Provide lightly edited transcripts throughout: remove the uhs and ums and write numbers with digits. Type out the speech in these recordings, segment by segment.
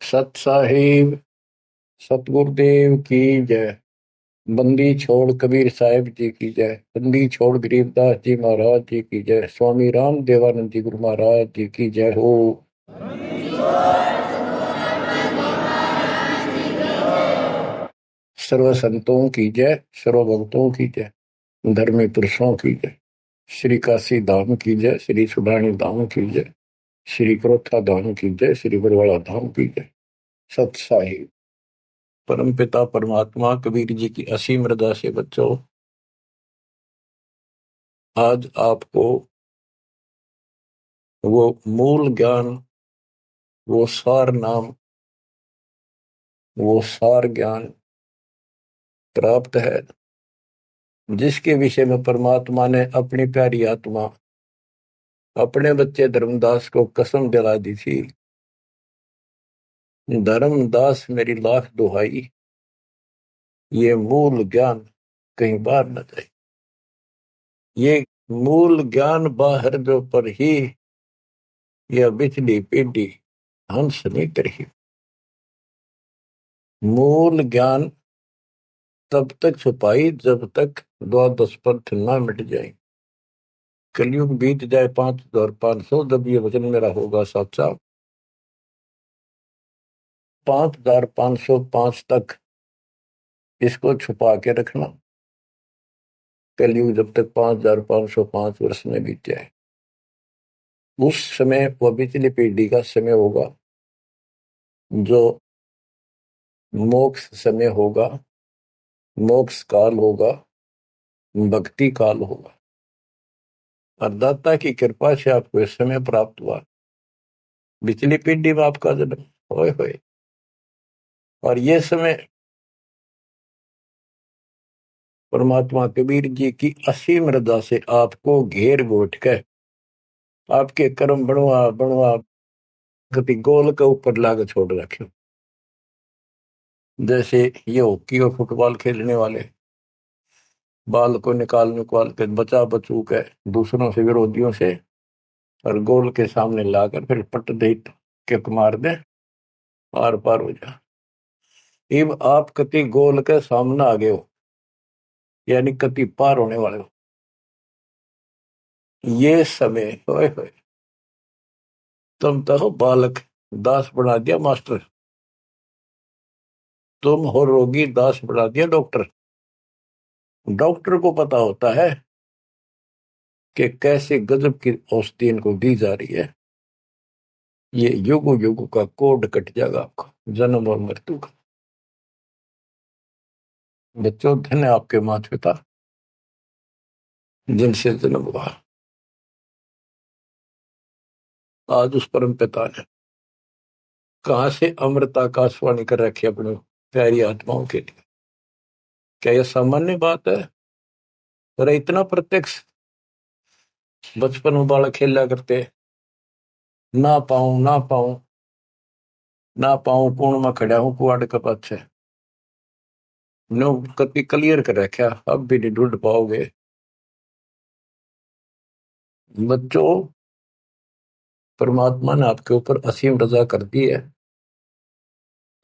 सत साहिब सतगुरुदेव की जय। बंदी छोड़ कबीर साहिब जी की जय। बंदी छोड़ गरीबदास जी महाराज जी की जय। स्वामी राम देवानंद जी गुरु महाराज जी की जय हो। सर्व संतों की जय, सर्व भक्तों की जय, धर्मी पुरुषों की जय। श्री काशी धाम की जय, श्री सुडानी धाम की जय, श्री क्रोथा धाम की जय, श्री बरवाड़ा धाम की जय। सत साहिब परम पिता परमात्मा कबीर जी की असीम रजा से बच्चों, आज आपको वो मूल ज्ञान, वो सार नाम, वो सार ज्ञान प्राप्त है जिसके विषय में परमात्मा ने अपनी प्यारी आत्मा अपने बच्चे धर्मदास को कसम दिला दी थी। धर्मदास मेरी लाख दुहाई, ये मूल ज्ञान कहीं बाहर न जाए। ये मूल ज्ञान बाहर जो पर ही यह बिजली पीढ़ी हंस नहीं करी। मूल ज्ञान तब तक छुपाई जब तक द्वादश पंथ न मिट जाए। कलयुग बीत जाए 5500, जब ये वचन मेरा होगा साचा। 5505 तक इसको छुपा के रखना। कलयुग जब तक 5505 वर्ष में बीत जाए, उस समय वह बिचली पीढ़ी का समय होगा जो मोक्ष समय होगा, मोक्ष काल होगा, भक्ति काल होगा। और दाता की कृपा से आपको इस समय प्राप्त हुआ। बिचली पीढ़ी में आपका जन्म होए होए, और ये समय परमात्मा कबीर जी की असीम रजा से आपको घेर गोट कर आपके कर्म बनवा बनवा कति गोल के ऊपर लाग छोड़ रखे। जैसे ये हॉकी और फुटबॉल खेलने वाले बाल को निकाल के बचा बचू के दूसरों से, विरोधियों से, और गोल के सामने लाकर फिर पट दे किक मार दे, पार पार हो जा। अब आप कति गोल के सामने आ गए हो, यानी कति पार होने वाले हो। ये समय होए होए तुम तो हो बालक, दास बना दिया मास्टर। तुम हो रोगी, दास बना दिया डॉक्टर। डॉक्टर को पता होता है कि कैसे गजब की औषधि इनको दी जा रही है। ये युग युग का कोड कट जाएगा आपका, जन्म और मृत्यु का। बच्चों, धन है आपके माता पिता जिनसे जन्म हुआ। आज उस परम पिता ने कहां से अमृत आकाशवाणी कर रखी अपने प्यारी आत्माओं के लिए। क्या यह सामान्य बात है? अरे इतना प्रत्यक्ष। बचपन में बालक खेला करते, ना पाऊं ना पाऊं ना पाऊं, कौन में खड़ा हूं कुआड़ के पाछे। नो कति क्लियर कर रखा, अब भी नहीं ढूंढ पाओगे। बच्चों, परमात्मा ने आपके ऊपर असीम रजा कर दी है।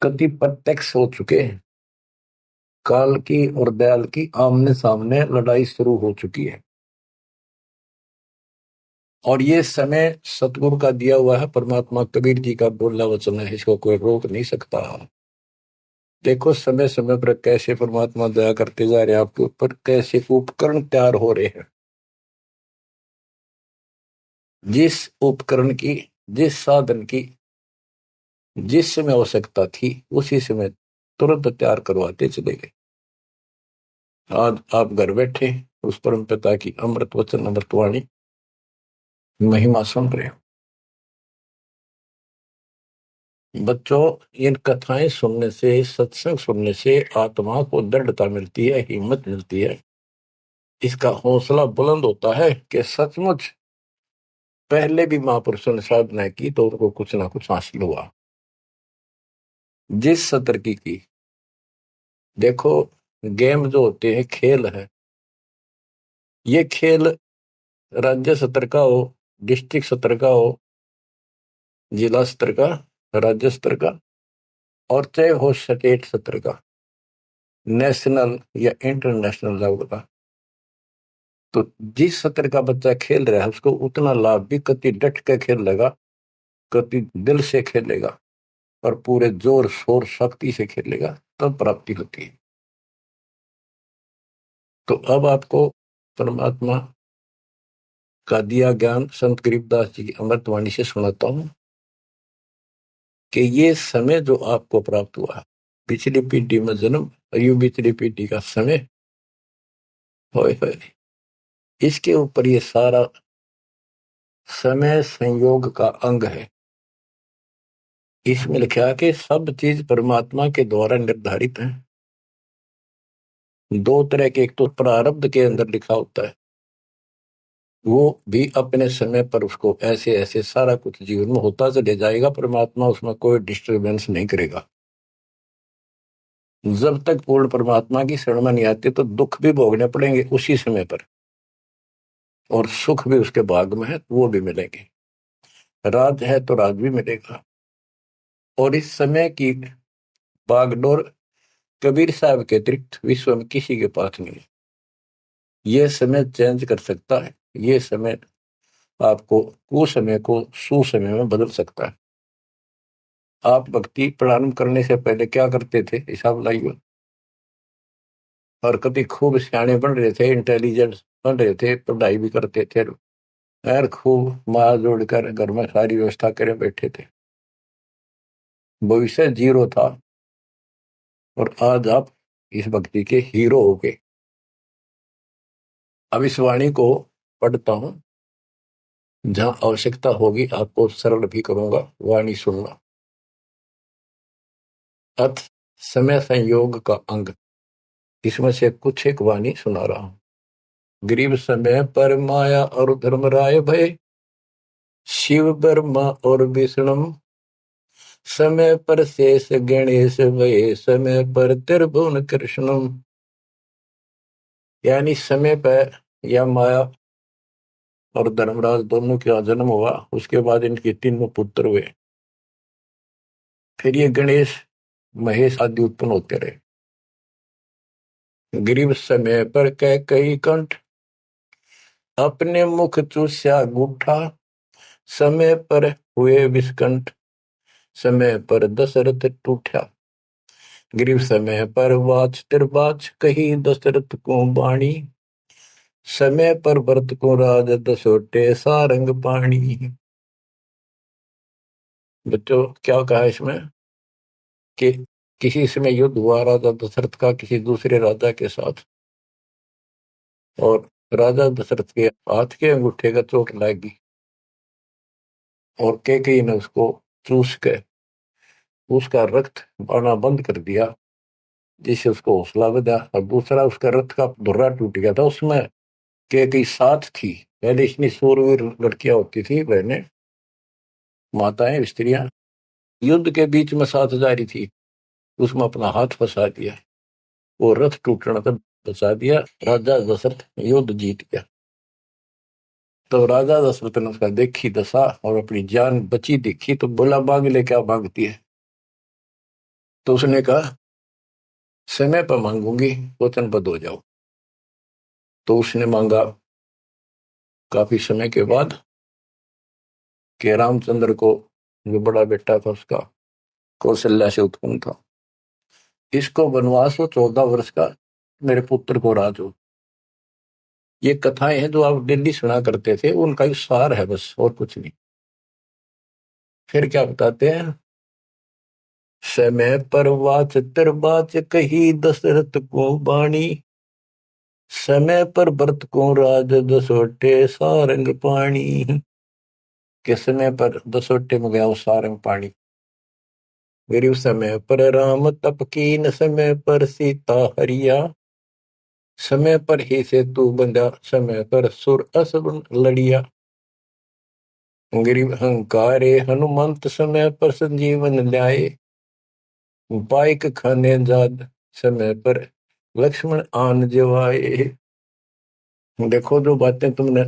कति प्रत्यक्ष हो चुके हैं। काल की और दयाल की आमने सामने लड़ाई शुरू हो चुकी है, और ये समय सतगुरु का दिया हुआ है। परमात्मा कबीर जी का बोला वचन है, इसको कोई रोक नहीं सकता। देखो समय समय पर कैसे परमात्मा दया करते जा रहे हैं आपके ऊपर, कैसे उपकरण तैयार हो रहे हैं। जिस उपकरण की, जिस साधन की जिस समय आवश्यकता थी, उसी समय तुरंत तैयार करवाते चले गए। आज आप घर बैठे उस परम पिता की अमृत वचन अमृतवाणी महिमा सुन रहे हो। बच्चों, इन कथाएं सुनने से, सत्संग सुनने से आत्मा को दृढ़ता मिलती है, हिम्मत मिलती है। इसका हौसला बुलंद होता है कि सचमुच पहले भी महापुरुषों ने साधना की तो उनको कुछ ना कुछ हासिल हुआ। जिस सत्र की देखो, गेम जो होते हैं, खेल है, ये खेल राज्य स्तर का हो, डिस्ट्रिक्ट स्तर का हो, जिला स्तर का, राज्य स्तर का, और चाहे हो स्टेट सत्र का, नेशनल या इंटरनेशनल लेवल का, तो जिस सत्र का बच्चा खेल रहा है उसको उतना लाभ भी कति डट के खेल लेगा, कति दिल से खेलेगा और पूरे जोर शोर शक्ति से खेलेगा, तब प्राप्ति होती है। तो अब आपको परमात्मा का दिया ज्ञान संत गरीबदास जी की अमृतवाणी से सुनाता हूं कि ये समय जो आपको प्राप्त हुआ, पिछली पीढ़ी में जन्म, अयु पिछली पीढ़ी का समय, होए होए, इसके ऊपर ये सारा समय संयोग का अंग है। इसमें लिखा कि सब चीज परमात्मा के द्वारा निर्धारित है। दो तरह के, एक तो प्रारब्ध के अंदर लिखा होता है, वो भी अपने समय पर उसको ऐसे ऐसे सारा कुछ जीवन में होता चले जाएगा, परमात्मा उसमें कोई डिस्टर्बेंस नहीं करेगा। जब तक पूर्ण परमात्मा की शरण में नहीं आते तो दुख भी भोगने पड़ेंगे उसी समय पर, और सुख भी उसके भाग में है तो वो भी मिलेंगे। राज है तो राज भी मिलेगा। और इस समय की बागडोर कबीर साहब के अतिरिक्त विश्व में किसी के पास नहीं है। ये समय चेंज कर सकता है, ये समय आपको कुसमय को सुसमय में बदल सकता है। आप भक्ति प्रारंभ करने से पहले क्या करते थे, हिसाब लाइए। और कभी खूब सियाने बन रहे थे, इंटेलिजेंट बन रहे थे, पढ़ाई भी करते थे, यार खूब मार जोड़कर घर में सारी व्यवस्था करे बैठे थे, भविष्य जीरो था। और आज आप इस भक्ति के हीरो हो गए। अब इस वाणी को पढ़ता हूं, जहां आवश्यकता होगी आपको सरल भी करूंगा, वाणी सुनना। अथ समय संयोग का अंग, इसमें से कुछ एक वाणी सुना रहा हूं। गरीब समय पर माया और धर्मराय भय, शिव ब्रह्मा और विष्णु, समय पर शेष गणेश भय, समय पर त्रिभुवन कृष्णम। यानी समय पर या माया और धर्मराज दोनों का जन्म हुआ, उसके बाद इनके तीनों पुत्र हुए, फिर ये गणेश महेश आदि उत्पन्न होते रहे। गरीब समय पर कह कई कंठ, अपने मुख चूस्या गुठा, समय पर हुए विस्कंठ, समय पर दशरथ टूठा। गरीब समय पर वाच तिरबाच, कही दशरथ को बाणी, समय पर भरत को राज दसोटे सारंग पाणी। बच्चों क्या कहा इसमें कि किसी समय युद्ध हुआ राजा दशरथ का किसी दूसरे राजा के साथ, और राजा दशरथ के हाथ के अंगूठे का चोट लगी और कैकेयी ने उसको चूस के उसका रक्त आना बंद कर दिया, जिससे उसको हौसला बढ़ा। और दूसरा उसका रथ का धुर्रा टूट गया था, उसमें कैकेयी साथ थी। पहले इतनी सूरवीर लड़कियां होती थी, बहनें, माताएं, स्त्रियां, युद्ध के बीच में साथ जा रही थी, उसमें अपना हाथ फंसा दिया, वो रथ टूटने तक बचा दिया, राजा दशरथ युद्ध जीत गया। तो राजा दशरथ ने उसका देखी दशा और अपनी जान बची देखी, तो बोला मांग ले, क्या मांगती है। तो उसने कहा समय पर मांगूंगी, वचनबद्ध हो जाओ। तो उसने मांगा काफी समय के बाद कि रामचंद्र को, जो बड़ा बेटा था उसका, कौशल्या से उत्पन्न था, इसको वनवास हो 14 वर्ष का, मेरे पुत्र को राज हो। ये कथाएं हैं जो आप दिल्ली सुना करते थे, उनका ही सार है बस, और कुछ नहीं। फिर क्या बताते हैं, समय पर वाच तिरबाच, कही दशरथ को बाणी, समय पर भरत को राज दसोटे सारंग पाणी। के समय पर दसोटे में गया वो सारंग पाणी। गरीब समय पर राम तप कीन, समय पर सीता हरिया, समय पर ही सेतु बंधा, समय पर सुर असुर लड़िया। गरीब अहंकारे हनुमंत, समय पर संजीवन ल्याए, बाइक खाने जाद, समय पर लक्ष्मण आन जवाए। देखो जो बातें तुमने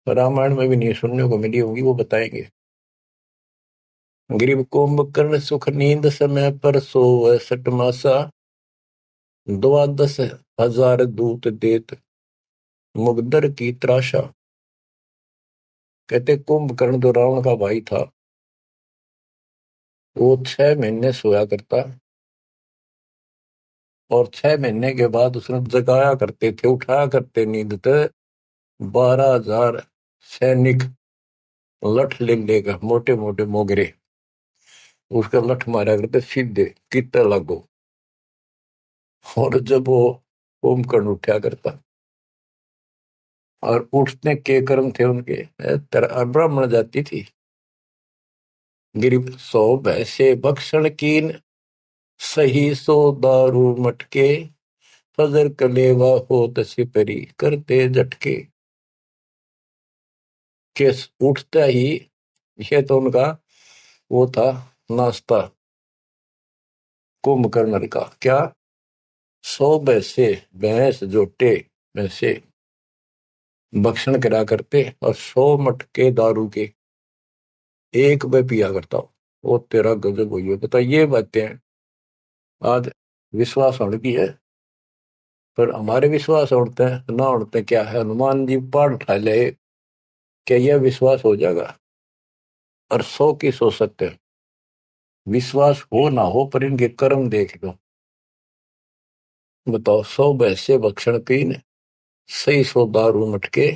रामायण में भी नहीं सुनने को मिली होगी, वो बताएंगे। गरीब कुंभकर्ण सुख नींद समय पर सोवै सटमासा, 12,000 दूत देत मुगदर की त्राशा। कहते कुंभकर्ण जो रावण का भाई था, वो 6 महीने सोया करता, और 6 महीने के बाद उसने जगाया करते थे, उठाया करते नींद से 12,000 सैनिक लठ ले लेकर, मोटे मोटे मोगरे, उसका लठ मारा करते सीधे कितना लागो। और जब वो कुंभकर्ण उठा करता, और उठने के कर्म थे उनके, ब्राह्मण जाति थी। गिरिप सो भैसे भक्षण कीन, सही सो दारू मटके, फजर कलेवा होत सिपरी करते झटके। के उठता ही, ये तो उनका वो था नाश्ता कुंभकर्ण का। क्या? 100 भैंसे, भैंस जोटे भैंसे भक्षण करा करते, और 100 मटके दारू के एक में पिया करता। वो तेरा गजब हुई है। बता, ये बातें आज विश्वास होने की है, पर हमारे विश्वास उड़ते हैं ना उड़ते क्या है। हनुमान जी पहाड़ उठा ले, क्या यह विश्वास हो जाएगा? और 100 की सो सकते हैं, विश्वास हो ना हो, पर इनके कर्म देख लो। बताओ, 100 भैंसे भक्षण कीन, सही 100 दारू मटके,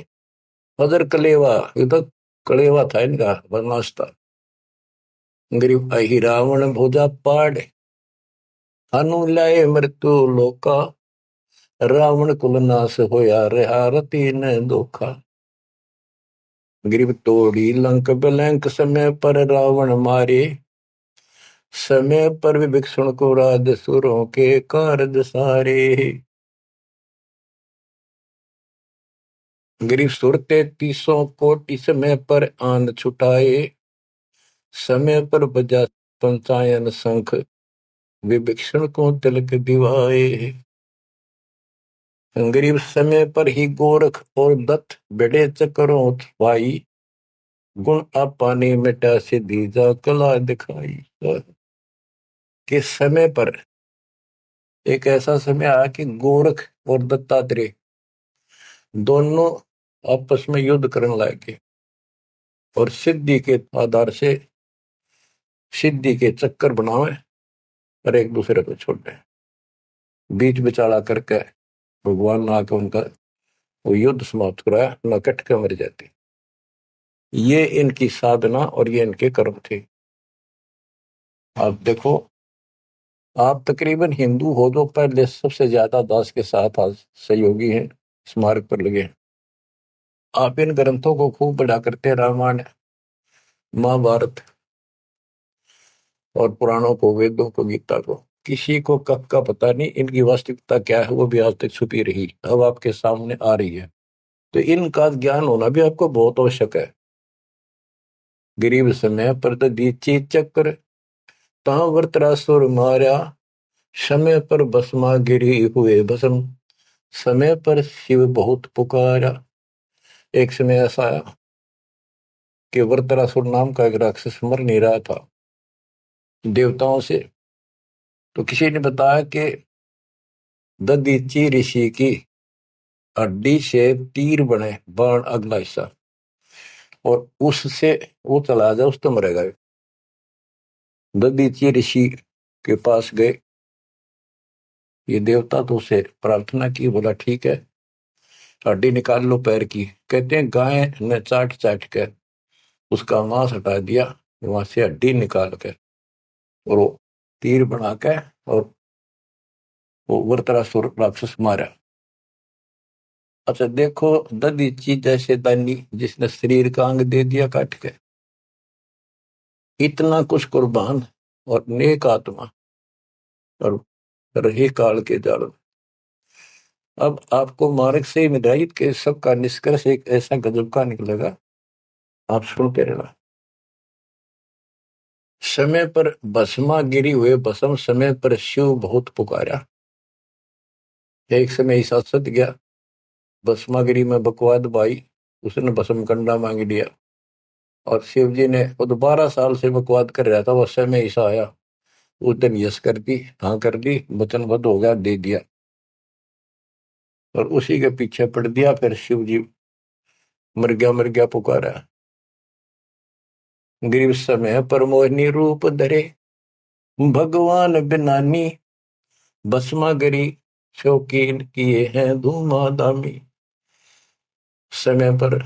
अदर कलेवा, ये तो कलेवा था इनका बदमाश था। गरीब अहि रावण भोजा पाड़, हनु लाए मृत्यु लोका, रावण कुल नाश होया रहा रति न धोखा। गरीब तोड़ी लंक बिलंक, समय पर रावण मारे, समय पर विभीषण को राज सुरों के कारज सारे। गरीब सुर 33 कोटि, समय पर आन छुटाए, समय पर बजा पंचायन शंख, विभीषण को तिलक दिवाए। गरीब समय पर ही गोरख और दत्त बड़े चक्रों भाई, गुण आपाने मिटा से दीजा कला दिखाई। कि समय पर एक ऐसा समय आया कि गोरख और दत्तात्रेय दोनों आपस में युद्ध करने लगे, और सिद्धि के आधार से सिद्धि के चक्कर बनावे, और एक दूसरे को छोड़े। बीच बिचारा करके भगवान ने आके उनका वो युद्ध समाप्त कराया, न कट के मर जाते। ये इनकी साधना और ये इनके कर्म थे। आप देखो, आप तकरीबन हिंदू हो जो पहले सबसे ज्यादा दास के साथ आज सहयोगी हैं, इस मार्ग पर लगे हैं। आप इन ग्रंथों को खूब पढ़ा करते, रामायण, महाभारत और पुराणों को, वेदों को, गीता को। किसी को कब का पता नहीं, इनकी वास्तविकता क्या है वो भी आज तक छुपी रही, अब आपके सामने आ रही है। तो इनका ज्ञान होना भी आपको बहुत आवश्यक है। गरीब समय पर दीची चक्र, ता वृत्रासुर मारा, समय पर भस्मा गिरी हुए भस्म, समय पर शिव बहुत पुकारा। एक समय ऐसा आया कि वृत्रासुर नाम का एक राक्षस मर नहीं रहा था देवताओं से। तो किसी ने बताया कि ददीची ऋषि की हड्डी से तीर बने, बाण अगला हिस्सा, और उससे वो चला जाए, उस तो मरेगा। ददीची ऋषि के पास गए, ये देवता तो उसे प्रार्थना की, बोला ठीक है हड्डी निकाल लो पैर की। कहते हैं गाय ने चाट चाट के उसका मांस हटा दिया, वहां से हड्डी निकाल के, और वो तीर बना के, और वो वृत्रासुर राक्षस मारा। अच्छा देखो, ददीची जैसे दानी जिसने शरीर का अंग दे दिया काट के, इतना कुछ कुर्बान और नेक आत्मा, और रही काल के जाल। अब आपको मार्ग से मिलाइत के सबका निष्कर्ष एक ऐसा गजब का निकलेगा, आप सुनते रहना। समय पर भस्मा गिरी हुए भस्म, समय पर शिव बहुत पुकारा। एक समय ऐसा सत गया, भस्मागिरी में बकवाद भाई, उसने भस्म कंडा मांग लिया। और शिव जी ने वो तो 12 साल से बकवाद कर रहा था, वो समय ऐसा आया उस दिन यस कर दी, हाँ कर दी, वचनबद्ध हो गया, दे दिया। और उसी के पीछे पड़ दिया, फिर शिव जी मर गया पुकारा। गरीब समय पर मोहिनी रूप धरे, भगवान बिनानी, भस्मा गरी शौकीन किए हैं धूमाधामी। समय पर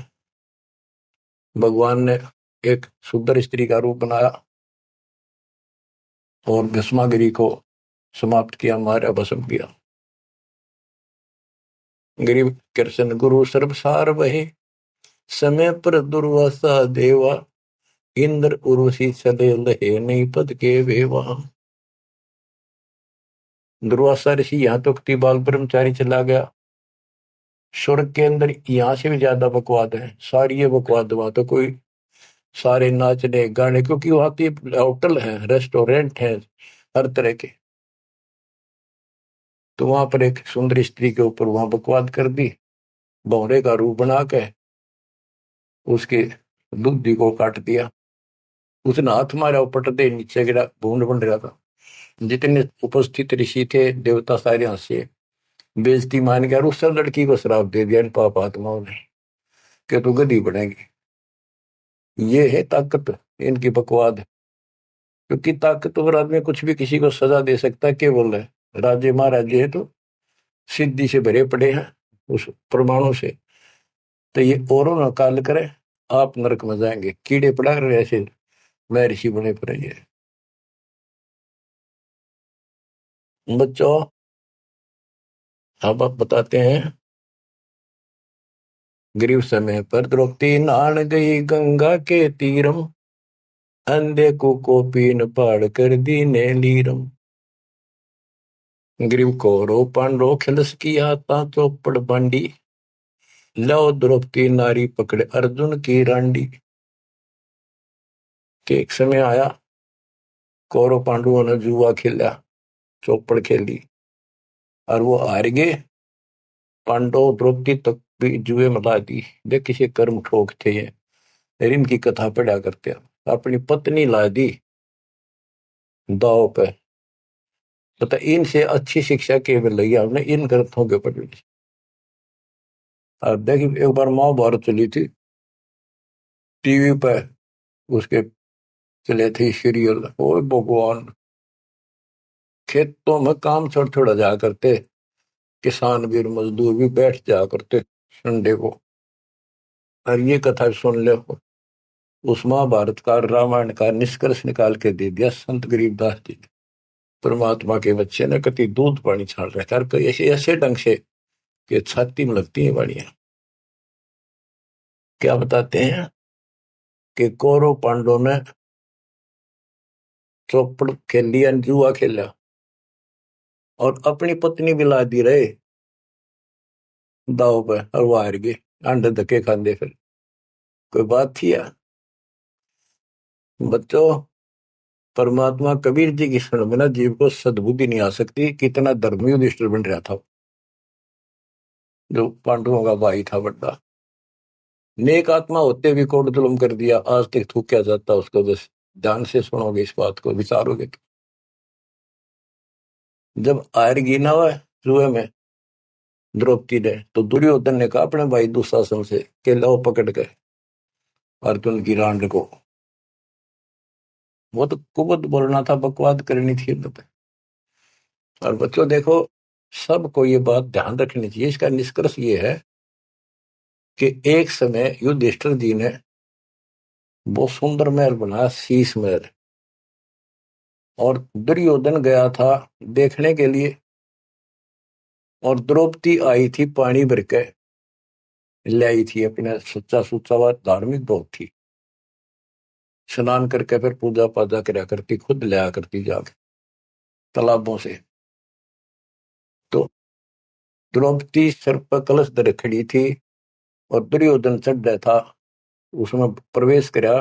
भगवान ने एक सुंदर स्त्री का रूप बनाया और भस्मागिरी को समाप्त किया, मारा, भस्म किया। गरीब कृष्ण गुरु सर्वसार वहे, समय पर दुर्वासा देवा, इंद्र उर्वशी चले लहे, नहीं पद के वेवा। दुर्वासा ऋषि यहाँ तो कति बाल ब्रह्मचारी चला गया, स्वर्ग के अंदर यहाँ से भी ज्यादा बकवाद है, सारी ये बकवाद वहां तो कोई सारे नाचने गाने, क्योंकि वहां तो होटल है, रेस्टोरेंट है, हर तरह के। तो वहां पर एक सुंदर स्त्री के ऊपर वहां बकवाद कर दी, भौरे का रूप बना के उसके दूधी को काट दिया। उसने हाथ मारा, पट दे नीचे गिरा, भूड बन रहा था। जितने उपस्थित ऋषि थे देवता सारे हंसे, बेइज्जती मान गया, और उस लड़की को श्राप दे दिया इन पाप आत्माओं ने कि तू गधी बनेगी। ये है ताकत इनकी बकवाद। क्योंकि ताकतवर आदमी कुछ भी किसी को सजा दे सकता है, केवल है राजे महाराजे है तो सिद्धि से भरे पड़े हैं उस परमाणु से। तो ये औरों ना काल करे, आप नरक में जाएंगे, कीड़े पड़ा रहे ऐसे मैं ऋषि बने पड़े। ये बच्चों अब आप बताते हैं, गरीब समय पर द्रौपदी नहान गई गंगा के तीरम, अंधे को पीन पाड़ कर दीने लीरम। गरीब कौरव पांडव खिलस की आता चौपड़ बांडी, लो द्रौपदी नारी पकड़े अर्जुन की रांडी। के एक समय आया, कौरव पांडवों ने जुआ खेला, चौपड़ खेली और वो हार गए। पांडव द्रौपदी तक भी जुए में ला दी। देख किसी कर्म ठोक थे ये, रिम की कथा पढ़ा करते हैं। अपनी पत्नी ला दी दाव पे। पता इनसे अच्छी शिक्षा के मिल रही है हमने इन ग्रंथों के पढ़ने से। और देखिए एक बार महाभारत चली थी टीवी पे, उसके चले थे सीरियल। ओ भगवान, खेतों में काम छोड़ छोड़ा जा करते, किसान भी और मजदूर भी बैठ जा करते संडे को। और ये कथा सुन ले, उस महाभारत का रामायण का निष्कर्ष निकाल के दे दिया संत गरीबदास जी ने। परमात्मा के बच्चे ने कति दूध पानी छाल रखा है ऐसे ऐसे ढंग से कि छाती में लगती है वाणियां। क्या बताते हैं कि कौरव पांडवों ने चौपड़ खेल लिया, जुआ खेला और अपनी पत्नी भी ला दी रहे दाव पे, और वो हार गए। अंडे धक्के खांदे फिर कोई बात थी यार। बच्चों परमात्मा कबीर जी की शरण में ना जीव को सद्बुद्धि नहीं आ सकती। कितना धर्मी युधिष्ठिर बन रहा था, जो पांडवों का भाई था बड़ा नेक आत्मा होते भी कोट जुल्म कर दिया, आज तक थूका जाता उसको। बस ध्यान से सुनोगे इस बात को, विचारोगे तो। जब आयरगी ना हुआ जुए में द्रौपदी ने, तो दुर्योधन ने कहा अपने भाई दुशासन से कि लो पकड़ के अर्जुन की रांड को। वो तो कुबत बोलना था, बकवाद करनी थी। और बच्चों देखो, सबको ये बात ध्यान रखनी चाहिए। इसका निष्कर्ष ये है कि एक समय युधिष्ठिर जी ने बहुत सुंदर महल बनाया, शीश महल। और दुर्योधन गया था देखने के लिए, और द्रौपदी आई थी पानी भर के ले आई थी, अपने सच्चा सुच्चा हुआ धार्मिक बहुत थी। स्नान करके फिर पूजा पाजा कराया करती, खुद लिया करती जाके तालाबों से। तो द्रौपदी सर पर कलश धरे खड़ी थी और दुर्योधन चढ़ रहा था, उसमें प्रवेश करा।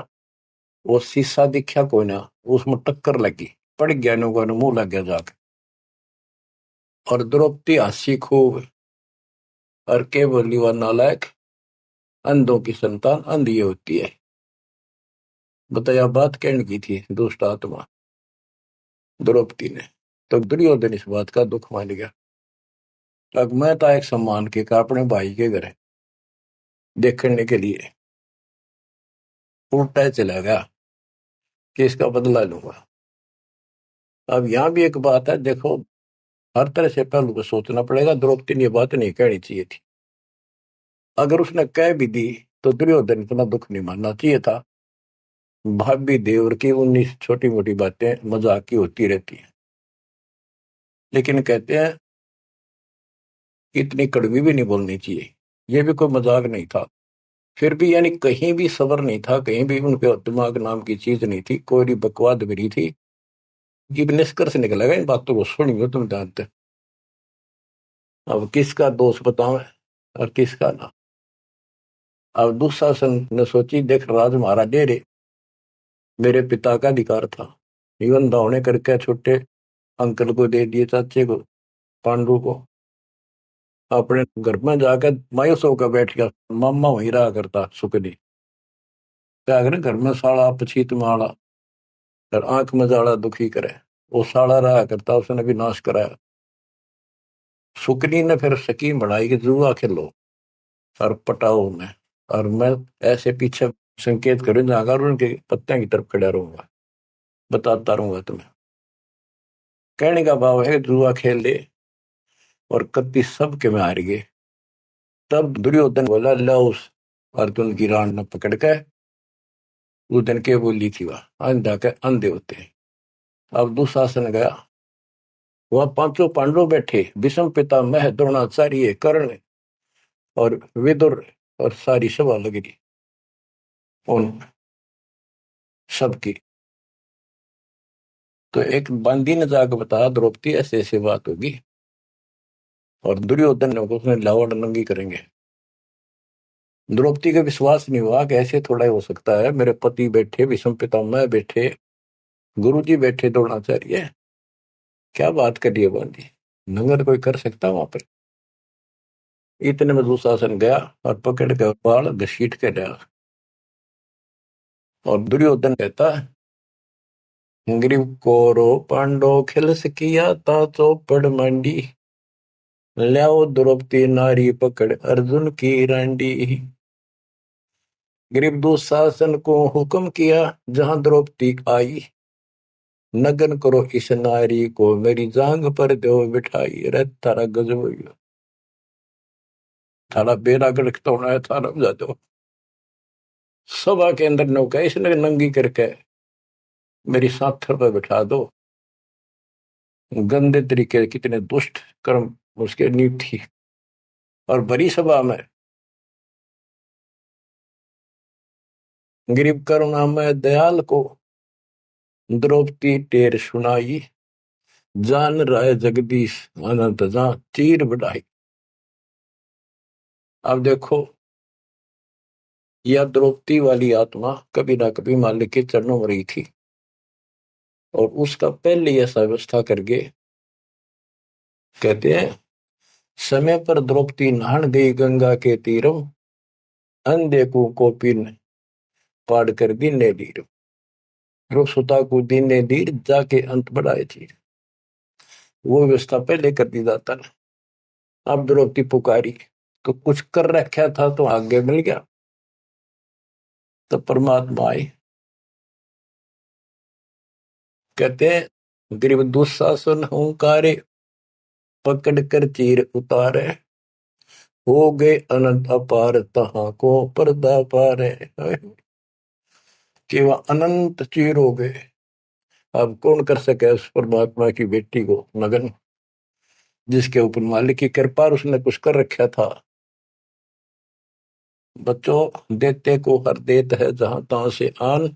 वो शीशा दिखा कोई ना, उसमें टक्कर लगी, पड़ गया, नुका मुंह लग गया जाके। और द्रौपदी हंसी खूब, और के बोली वह नालायक, अंधों की संतान अंधी होती है। बताया बात कहने की थी दुष्ट आत्मा द्रौपदी ने। तो दुर्योधन इस बात का दुख मान गया। अब मैं था एक सम्मान के का अपने भाई के घर देखने के लिए उल्टा चला गया कि इसका बदला लूंगा। अब यहाँ भी एक बात है, देखो हर तरह से पहलू को सोचना पड़ेगा। द्रौपदी ने ये बात नहीं कहनी चाहिए थी। अगर उसने कह भी दी तो दुर्योधन इतना दुख नहीं मानना चाहिए था। भाभी देवर की 19 छोटी मोटी बातें मजाक की होती रहती हैं, लेकिन कहते हैं इतनी कड़वी भी नहीं बोलनी चाहिए। ये भी कोई मजाक नहीं था। फिर भी यानी कहीं भी सबर नहीं था, कहीं भी उनके दिमाग नाम की चीज नहीं थी, कोई बकवाद भी नहीं थी। ये निष्कर्ष निकलेगा इन बातों को सुनियो तुम जानते। अब किसका दोष बताओ और किसका ना। अब दुशासन ने सोची देख राज हमारा डेरे मेरे पिता का अधिकार था, जीवन दावने करके छोटे अंकल को दे दिए, चाचे को पांडु को। अपने घर में जाकर मायूस होकर बैठ गया। मामा वहीं रहा करता सुखनी। क्या करे घर में साड़ा पछीत माड़ा और आंख में जाड़ा दुखी करे। वो साड़ा रहा करता, उसने भी नाश कराया। सुकनी ने फिर स्कीम बनाई कि जुआ खेलो और पटाओ में, और मैं ऐसे पीछे संकेत करूं जाकर उनके पत्तियों की तरफ खड़ा रहूंगा, बताता रहूंगा तुम्हें। कहने का भाव है जुआ खेल ले और कत्ती सबके में हार गए। तब दुर्योधन बोला ला उस अर्जुन की रान न पकड़ के। उस दिन के बोली थी वह अंधा के अंधे होते हैं। अब दुशासन गया, वह पांचों पांडव बैठे, भीष्म पितामह द्रोणाचार्य कर्ण और विदुर, और सारी सभा लग रही उन सबकी। तो एक बंदी ने जाकर बताया द्रौपदी ऐसे ऐसी बात होगी, और दुर्योधन ने उसने लावड़ नंगी करेंगे। द्रौपदी का विश्वास नहीं हुआ कि ऐसे थोड़ा ही हो सकता है। मेरे पति बैठे, भीष्म पितामह बैठे, गुरुजी बैठे, द्रोणाचार्य, क्या बात कर रही है बंदी, नंगर कोई कर सकता वहां पर। इतने में दुशासन गया और पकड़ के बाल घसीट के गया। और दुर्योधन कहता ग्रीव कोरो पांडो खिलस किया ता चौपड़ मंडी, ल्याओ द्रौपदी नारी पकड़ अर्जुन की रांडी। ग्रीव दुशासन को हुक्म किया जहां द्रौपदी आई, नगन करो इस नारी को मेरी जांग पर दो बिठाई। अरे थारा गजब हो गया, थारा बेड़ा गड़कता होना है, थारा जा दो। सभा के अंदर नौका इसने नंगी करके मेरी साथर पर बिठा दो। गंदे तरीके, कितने दुष्ट कर्म उसके नींव थी। और बड़ी सभा में गरीब करुणा में दयाल को द्रौपदी टेर सुनाई, जान राय जगदीश अनंत जा चीर बढ़ाई। अब देखो यह द्रौपदी वाली आत्मा कभी ना कभी मालिक के चरणों में रही थी, और उसका पहले ऐसा व्यवस्था करके कहते हैं समय पर द्रौपदी नहान गई गंगा के तीरम, अंधे को कोपिन पाड़ कर दीने दीर, सुता को दीने दीर जाके अंत बढ़ाए चीर। वो व्यवस्था पहले कर दी जाता ना। अब द्रौपदी पुकारी तो कुछ कर रखा था तो आगे मिल गया। तो परमात्मा आए, कहते हैं गरीब दुशासन हुंकारे, पकड़ कर चीर उतारे, हो गए अनंत अपार तहां को पर्दा पारे। कि वह अनंत चीर हो गए। अब कौन कर सके उस परमात्मा की बेटी को नगन, जिसके ऊपर मालिक की कृपा उसने कुछ कर रखा था। बच्चों देते को हर देत है जहां तहां से आन,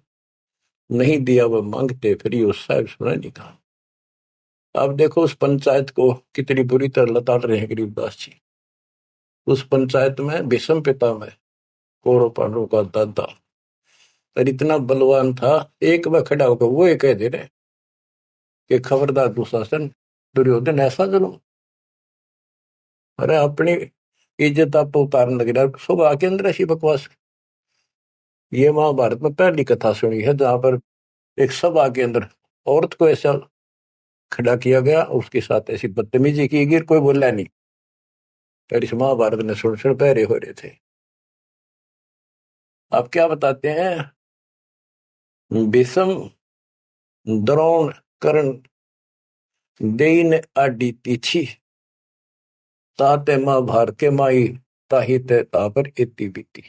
नहीं दिया वह मांगते फिर उस साहब सुना नहीं कहा। अब देखो उस पंचायत को कितनी बुरी तरह लताड़ रहे हैं गरीबदास जी। उस पंचायत में भीष्म पितामह कौरव पांडवों का दादा और इतना बलवान था, एक बार खड़ा होकर वो ये कह दे रहे कि खबरदार दुशासन, दुर्योधन ऐसा जुल्म। अरे अपनी इज्जत आप उतारने लग रहा, सुबह के अंदर ऐसी बकवास। ये महाभारत में पहली कथा सुनी है जहां पर एक सभा के अंदर औरत को ऐसा खड़ा किया गया, उसके साथ ऐसी बदतमीजी की गई, कोई बोला नहीं। फिर इस महाभारत ने सुन सुन पहरे हो रहे थे। आप क्या बताते हैं? भीष्म द्रोण कर्ण देइन आडी तीछी ताते महाभारत के माई ताही ते तापर इति बीती।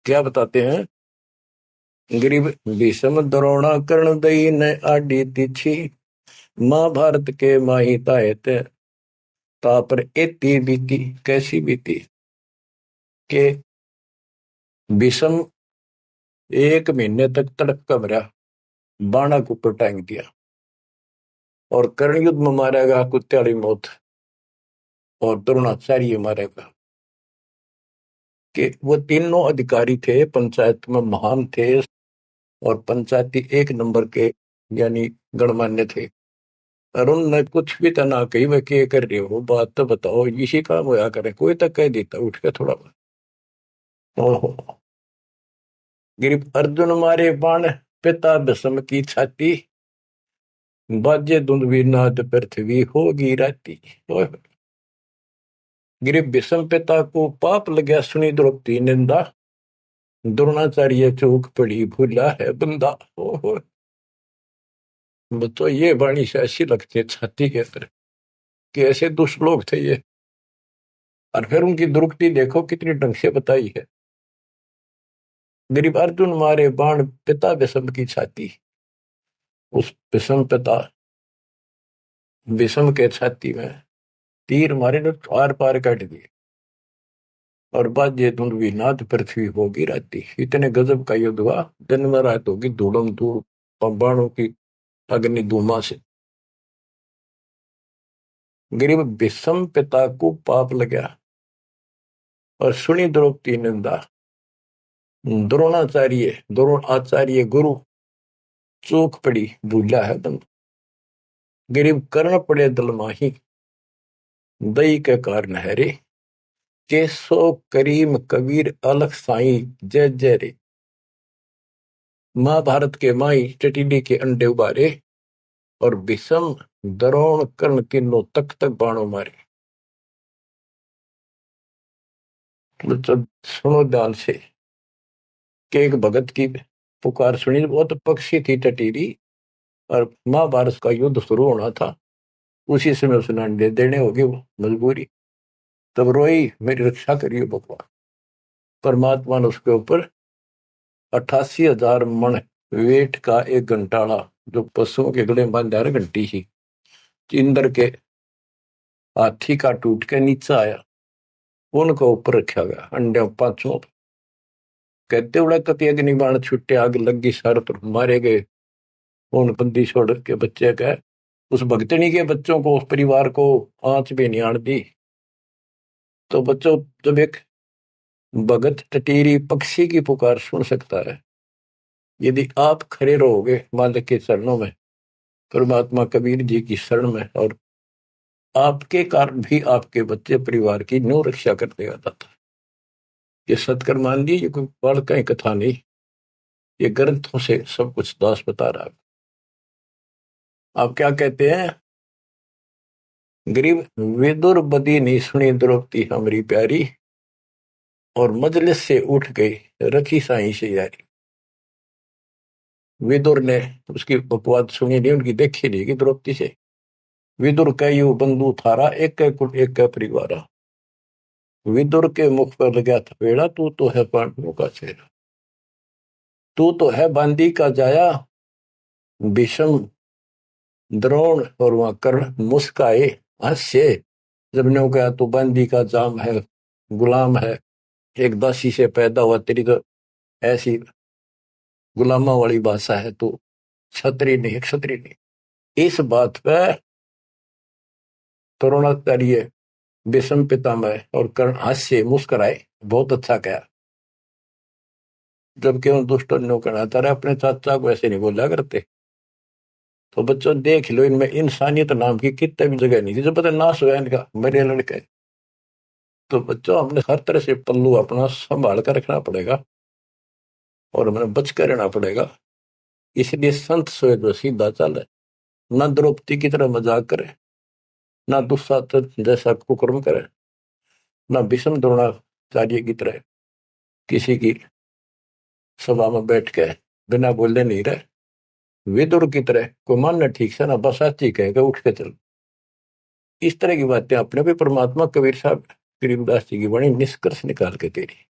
क्या बताते हैं? गरीब भीष्म द्रोण कर्ण देइन आडी तीछी महाभारत के माही ताहे ते तापर इति बीती। कैसी बीती? के भीष्म 1 महीने तक तड़प का मरा, बाणा को ऊपर टांग दिया, और कर्ण युद्ध में मारेगा कुत्ते मौत, और द्रोणाचार्य मारेगा। कि वो तीनों अधिकारी थे, पंचायत में महान थे, और पंचायती 1 नंबर के यानी गणमान्य थे। और उनने कुछ भी तना कही वे क्या कर रहे हो, बात तो बताओ, इसी काम होया करे, कोई तक कह देता उठ के थोड़ा। ओहो, गिरिप अर्जुन मारे बाण पिता भीष्म की छाती बाजे धुंधवी नाद पृथ्वी होगी राती। गिरिप भीष्म पिता को पाप लगा सुनी द्रौपदी निंदा द्रोणाचार्य चूक पड़ी भूला है बंदा। ओहो, तो ये वाणी से ऐसी लगती है छाती के अंदर कि ऐसे दुष्ट लोग थे ये। और फिर उनकी दुर्गति देखो कितनी ढंग से बताई है। गरीब अर्जुन मारे बाण पिता भीष्म की छाती, उस भीष्म पिता भीष्म के छाती में तीर मारे ने आर पार काट दिए, और बाजे धुंधवी नाद पृथ्वी होगी राती। इतने गजब का युद्ध हुआ, दिन में रात होगी धूड़म धूड़ बाणों की अग्नि धूमा से। गरीब भीष्म पिता को पाप लगा और सुनी द्रौपदी निंदा द्रोण आचार्य गुरु चूक पड़ी भूला है बंद। गरीब कर्ण पड़े दल माही दई के कारण है रे, केसो करीम कबीर अलख साई जय जय रे। महाभारत के माई टटीडी के अंडे उबारे, और भीष्म द्रोण कर्ण तीनों तक तक बाणों मारे। तो सुनो ध्यान से कि एक भगत की पुकार सुनी, बहुत पक्षी थी टटीरी, और महाभारत का युद्ध शुरू होना था, उसी समय उसने अंडे देने होगी वो मजबूरी। तब रोई मेरी रक्षा करिए भगवान। परमात्मा ने उसके ऊपर 88,000 मन वेट का एक घंटाड़ा, जो पशुओं के गले में बांधा घंटी ही, इंद्र के हाथी का टूट के नीचे आया, उनको ऊपर रखा गया अंडे 5 कहते उड़ा कति अग्नि बाण छुट्टे, आग लगी सर पर, मारे गए उन बंदी छोड़ के बच्चे का। उस भगतनी के बच्चों को, उस परिवार को आंच भी नहीं आन दी। तो बच्चों, जब एक भगत टटीरी पक्षी की पुकार सुन सकता है, यदि आप खड़े रहोगे मालिक के चरणों में, परमात्मा कबीर जी की शरण में, और आपके कारण भी आपके बच्चे परिवार की न्यू रक्षा कर देगा दाता। ये सत्कर्म मान लीजिए, कोई बड़ कहीं कथा नहीं, ये ग्रंथों से सब कुछ दास बता रहा है। आप क्या कहते हैं? गरीब विदुर बदी नहीं सुनी द्रौपदी हमारी प्यारी, और मजलिस से उठ गई रखी साई से यारी। विदुर ने उसकी बकवाद सुनी नहीं, उनकी देखी नहीं कि द्रौपदी से। विदुर कहो बंधु थारा एक कुल एक परिवारा, विदुर के मुख पर लगा था पेड़ा, तू तो है पांडवों का चेहरा, तू तो है बांदी का जाया। भीष्म द्रोण और वहां कर्ण मुस्काए हंसे, जब ने कहा तू बांदी का जाम है, गुलाम है, एक दासी से पैदा हुआ, तेरी तो ऐसी गुलामा वाली भाषा है, तो क्षत्रिय नहीं, क्षत्रिय नहीं। इस बात पर द्रोणाचार्य भीष्म पितामह और कर्ण हास्य मुस्कुराए, बहुत अच्छा कहा। जबकि उन दुष्टों ने कहना था अपने चाचा को ऐसे नहीं बोला करते। तो बच्चों देख लो, इनमें इंसानियत नाम की कितने भी जगह नहीं थी, जो पता नाश हुआ इनका, मेरे लड़के। तो बच्चों, हमने हर तरह से पल्लू अपना संभाल कर रखना पड़ेगा। और हमें बच कर रहना पड़ेगा। इसलिए संत सोए जो सीधा चले, ना द्रौपदी की तरह मजाक करे, ना दुस्साहस जैसा कुकर्म करे, ना भीष्म द्रोणाचार्य की तरह किसी की सभा में बैठ के बिना बोले नहीं रहे। विदुर की तरह को मानना ठीक से ना बस साची कहेगा उठ के चल। इस तरह की बातें अपने भी परमात्मा कबीर साहब गरीबदास जी की वाणी निष्कर्ष निकाल के दे रही।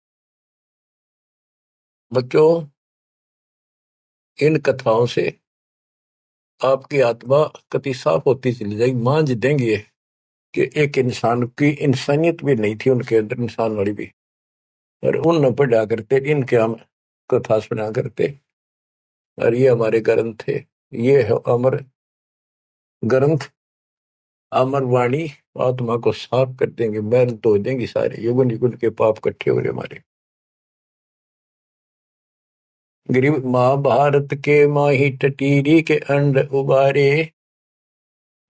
बच्चों, इन कथाओं से आपकी आत्मा कति साफ होती चली जाएगी। मांझ देंगे कि एक इंसान की इंसानियत भी नहीं थी उनके अंदर, इंसान वाली भी, और उन न पढ़ा करते, इनके हम कथा सुना करते। और ये हमारे ग्रंथ थे, ये है अमर ग्रंथ, अमर वाणी आत्मा को साफ कर देंगे, मैल धो देंगे सारे युगन युगन के पाप इकट्ठे हो रहे हमारे। गरीब महाभारत के माही टटीरी के अंड उबारे,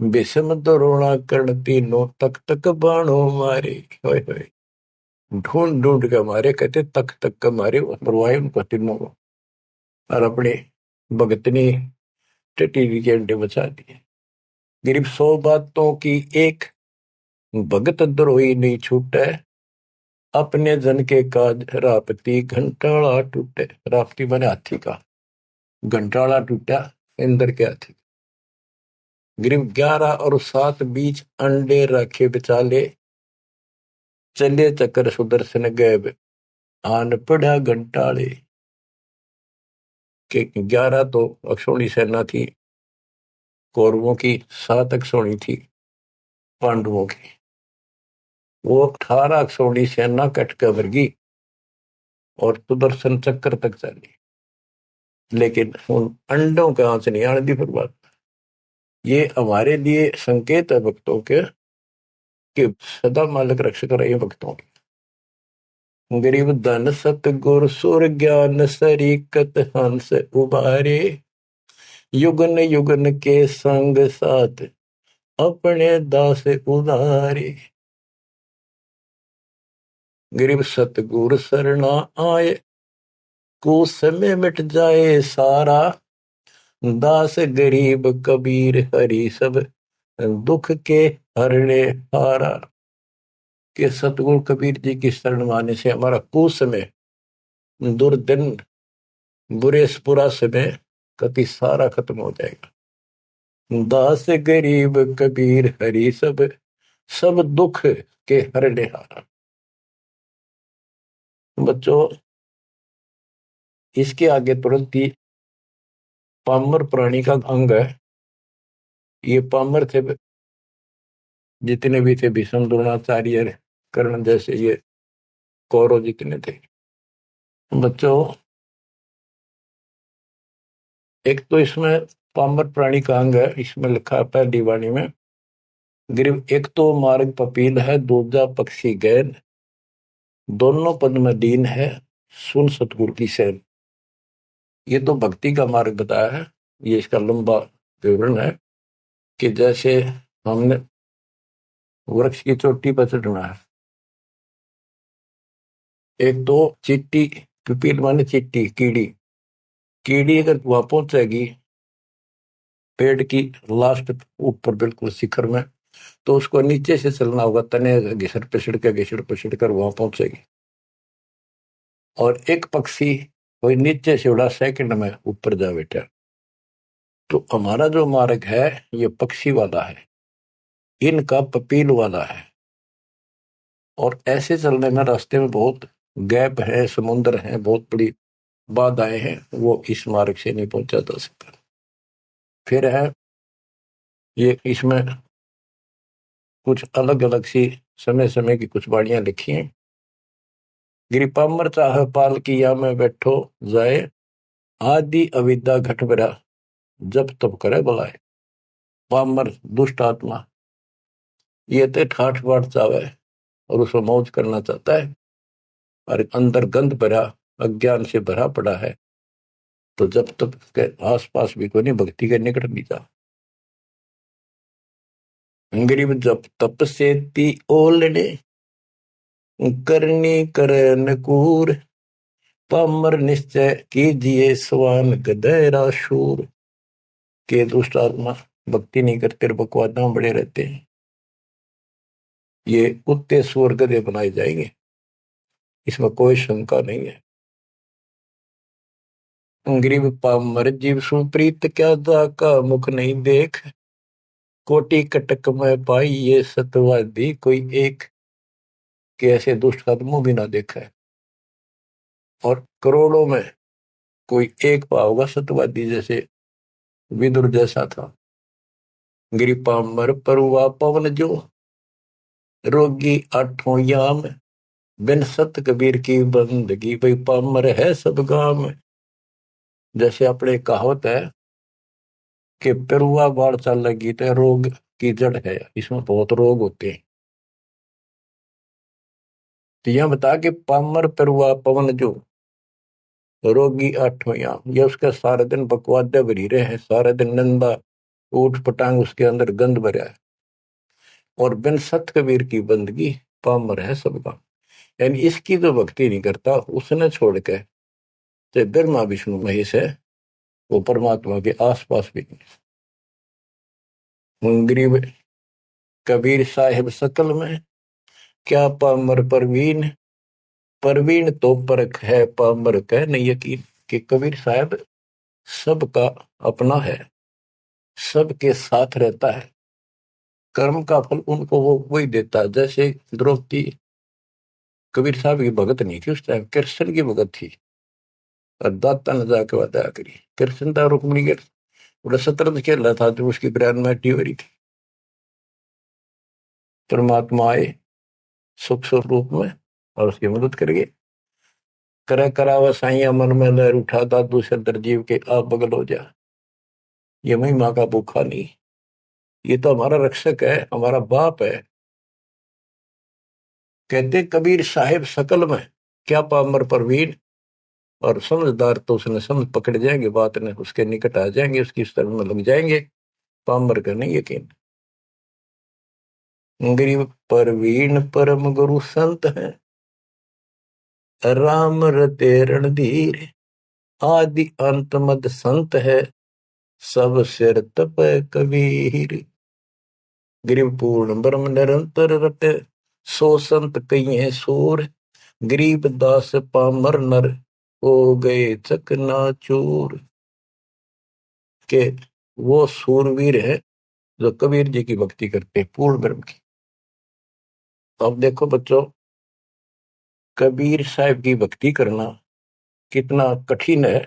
विषम द्रोणा कर्ण तीनों तक तक बाणों मारे। होय होय, ढूंढ ढूंढ के मारे, कहते तक तक के मारे, मरवाए उनको तीनों को, और अपने भगतनी टटीरी के अंडे बचा दिए। गरीब 100 बातों की एक, भगत द्रोही नहीं छूटे, अपने जन के काज रापती घंटाला टूटे। रापती बने हाथी का, घंटाला टूटा इंद्र के हाथी। गरीब 11 और 7 बीच अंडे रखे बिचाले, चले चक्कर सुदर्शन गए आन पड़ा घंटाले। के 11 तो अक्षौणी सेना थी कौरवों की, 7 अक्षौणी थी पांडवों की। वो 18 अक्षौणी सेना कट कर वर्गी और सुदर्शन चक्कर तक चली, लेकिन उन अंडों के आंच नहीं आने दी फिर बात। ये हमारे लिए संकेत है भक्तों के कि सदा मालिक रक्षक रहे भक्तों के। गरीब धन सतगुर सुर ज्ञान सरीकत हंस उबारे, युगन युगन के संग साथ अपने दास उदारे। गरीब सतगुर शरणा आए, कुछ समय मिट जाए सारा, दास गरीब कबीर हरि सब दुख के हरने हारा। के सतगुरु कबीर जी की शरण माने से हमारा कुछ समय, दुर्दिन, बुरे बुरा समय कति सारा खत्म हो जाएगा। दास गरीब कबीर हरि सब सब दुख के हरने हारा। बच्चों, इसके आगे तुरंत ही पामर प्राणी का अंग है। ये पामर थे जितने भी थे, भीष्म द्रोणाचार्य कर्ण जैसे ये कौरव जितने थे। बच्चों, एक तो इसमें पामर प्राणी का अंग है, इसमें लिखा है पहली वाणी में, गरीब एक तो मार्ग पपील है, दूजा पक्षी गैर, दोनों पद में दीन है, सुन सतगुरु की सैन। ये तो भक्ति का मार्ग बताया है। ये इसका लंबा विवरण है कि जैसे हमने वृक्ष की चोटी पर चढ़ना है, एक तो चिट्टी, पिपील माने चिट्टी, कीड़ी, कीड़ी अगर वहां पहुंचेगी पेड़ की लास्ट ऊपर बिल्कुल शिखर में, तो उसको नीचे से चलना होगा, तने घिसड़ पिसड़ कर वहां पहुंचेगी। और एक पक्षी कोई नीचे से उड़ा सेकंड में ऊपर जा बैठा। तो हमारा जो मार्ग है ये पक्षी वाला है, इनका पपील वाला है। और ऐसे चलने में रास्ते में बहुत गैप है, समुद्र है, बहुत बड़ी बाधाएं हैं, वो इस मार्ग से नहीं पहुंचा जा सकता। फिर है ये, इसमें कुछ अलग अलग सी समय समय की कुछ बाणियां लिखी हैं। गिरिपामर चाह पाल किया में बैठो जाए, आदि अविद्या घट बरा जब तब करे बुलाए। पामर दुष्ट आत्मा ये तो ठाठ बाट चावे और उसको मौज करना चाहता है, और अंदर गंध भरा अज्ञान से भरा पड़ा है, तो जब तक के आस पास भी कोई नहीं भक्ति के निकट नहीं जा। गरीब जब तप से ती ओलने, करनी करे नकूर, पामर निश्चय कीजिए स्वान गधेरा शूर। के दुष्ट आत्मा भक्ति नहीं करते, बकवादा में बड़े रहते हैं, ये कुत्ते सुअर गधे बनाए जाएंगे, इसमें कोई शंका नहीं है। गरीब पामर जीव सुप्रीत क्या जाका मुख नहीं देख। कोटि कटक में पाई ये सतवादी कोई एक। के ऐसे दुष्ट का मुंह भी ना देखा है, और करोड़ों में कोई एक पाओगा सतवादी जैसे विदुर जैसा था। गरीब पामर परुआ पवन जो रोगी आठों याम। बिन सत कबीर की बंदगी भाई पामर है सब गाम। जैसे अपने कहावत है कि पेरुआ बाढ़ चल लगी तो रोग की जड़ है, इसमें बहुत रोग होते हैं। तो यह बता के पामर पेरुआ पवन जो रोगी आठों याम, ये उसका सारा दिन बकवादे भरी रहे हैं, सारा दिन नंदा ऊट पटांग उसके अंदर गंद भरा है। और बिन सत कबीर की बंदगी पामर है सबका, यानी इसकी जो भक्ति नहीं करता उसने छोड़ के चाहे ब्रह्मा विष्णु महेश है, वो परमात्मा के आसपास भी नहीं। गरीब कबीर साहिब सकल में क्या पामर परवीन। परवीन तो परख है पामर कह नहीं यकीन। कि कबीर साहब सबका अपना है, सबके साथ रहता है, कर्म का फल उनको वो वही देता है। जैसे द्रौपदी कबीर साहब की भगत नहीं थी, उस टाइम कृष्ण की भगत थी, और दाता ने जाके वादा करी। कृष्ण था रुक्मिणी के बड़ा शतरंज खेल रहा था, जो उसकी ब्रांड में हो रही थी। परमात्मा आए सुख स्वरूप में और उसकी मदद करेंगे। करे करावा साइया मन में लहर उठा दादू से दरजीव के आप बगल हो जा। ये महिमा का भूखा नहीं, ये तो हमारा रक्षक है, हमारा बाप है। कहते कबीर साहिब सकल में क्या पामर परवीन। और समझदार तो उसने समझ पकड़ जाएंगे, बात ने उसके निकट आ जाएंगे, उसकी शरण में लग जाएंगे। पामर का नहीं यकीन। गरीब परवीन परम गुरु संत है, राम रते रणधीर। आदि अंत मद संत है, सब सिर तप कबीर। गरीब पूर्ण ब्रह्म निरंतर रटे, सो संत कई है सूर। गरीब दास पामर नर, हो गए चकनाचूर। के वो सूरवीर है जो कबीर जी की भक्ति करते हैं, पूर्ण ब्रह्म की। अब देखो बच्चों, कबीर साहब की भक्ति करना कितना कठिन है।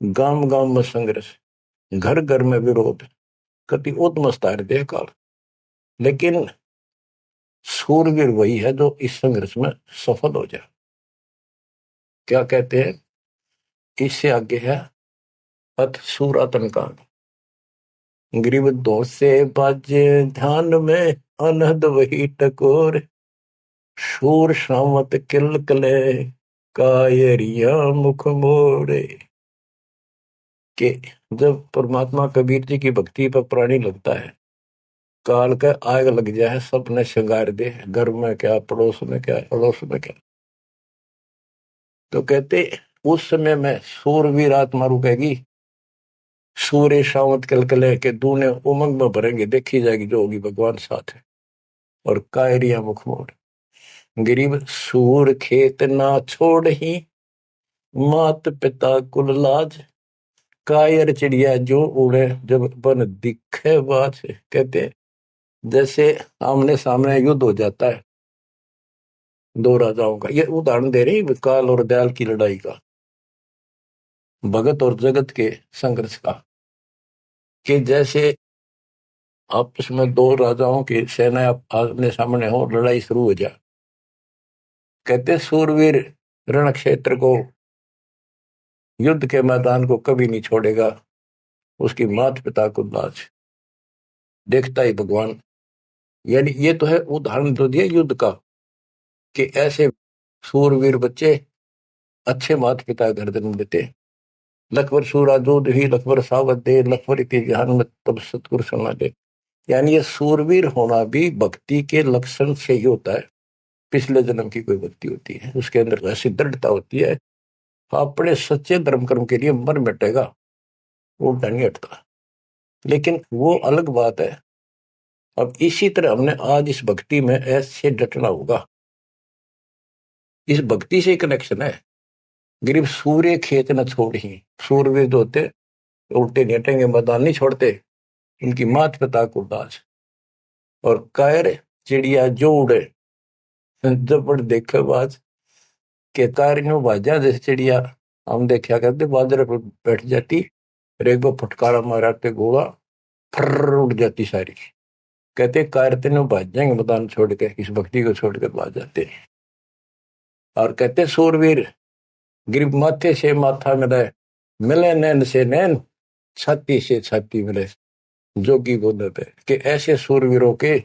गांव गांव में संघर्ष, घर घर में विरोध, कति उद्मस्तार दे काल। लेकिन सूरवीर वही है जो इस संघर्ष में सफल हो जाए। क्या कहते हैं, इससे आगे है अथ सूरातन कांड। ग्रीव दो से बाजे ध्यान में, अनहद वही टकोर। शूर शामत किलकले, कायरिया मुख मोड़े। कि जब परमात्मा कबीर जी की भक्ति पर प्राणी लगता है, काल का आग लग जाए, सबने श्रृंगार दे, घर में क्या, पड़ोस में क्या, अड़ोस में क्या। तो कहते उस समय में सूरवीर आत्मा रुकेगी, सूर्य शावत कलकले के दूने उमंग में भरेंगे, देखी जाएगी जो होगी भगवान साथ है। और कायरिया मुख मोड़। गरीब सूर खेत ना छोड़ ही, मात पिता कुल लाज। कायर चिड़िया जो उड़े, जब बन दिखे बाज। कहते जैसे आमने सामने युद्ध हो जाता है दो राजाओं का, ये उदाहरण दे रही काल और दयाल की लड़ाई का, भगत और जगत के संघर्ष का। कि जैसे आपस में दो राजाओं की सेना आमने सामने हो, लड़ाई शुरू हो जाए। कहते सूरवीर रण क्षेत्र को, युद्ध के मैदान को कभी नहीं छोड़ेगा, उसकी मात पिता को लाज देखता ही भगवान। यानी ये तो है उदाहरण जो दिया युद्ध का, कि ऐसे सूरवीर बच्चे अच्छे माता पिता घर जन्म देते। लखबर सूरा जोध ही लखबर सावत दे, लखबर इति जहान में तब सतगुरु सुना दे। यानी ये सूरवीर होना भी भक्ति के लक्षण से ही होता है। पिछले जन्म की कोई भक्ति होती है, उसके अंदर ऐसी दृढ़ता होती है अपने सच्चे धर्म कर्म के लिए मर मिटेगा, वो नहीं हटता। लेकिन वो अलग बात है। अब इसी तरह हमने आज इस भक्ति में ऐसे डटना होगा। इस भक्ति से कनेक्शन है। गरीब सूर्य खेत न छोड़ी, सूरवीर होते उल्टे नेटेंगे मैदान नहीं छोड़ते, इनकी मात पिता को दास। और कायर चिड़िया जो उड़े, जब बड़ देखे बाज के कायर बाजा जैसे चिड़िया हम देखा करते, बाजरे पर बैठ जाती और एक बार फटकारा माराते गोला फर उड़ जाती सारी। कहते कायर तेनों भाज जाएंगे मैदान छोड़ के, इस भक्ति को छोड़ के भाज जाते। और कहते सूरवीर गरीब माथे से माथा मिले, मिले नैन से नैन, छाती से छाती मिले। जोगी बोले थे कि ऐसे सूरवीरों के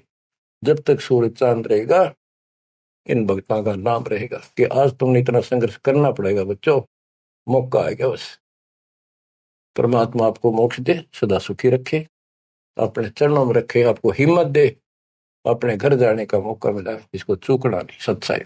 जब तक सूरज चांद रहेगा, इन भक्तों का नाम रहेगा। कि आज तुमने इतना संघर्ष करना पड़ेगा बच्चों, मौका आएगा बस। परमात्मा आपको मोक्ष दे, सदा सुखी रखे, अपने चरणों में रखे, आपको हिम्मत दे, अपने घर जाने का मौका मिला, इसको चूकना नहीं। सत्साई।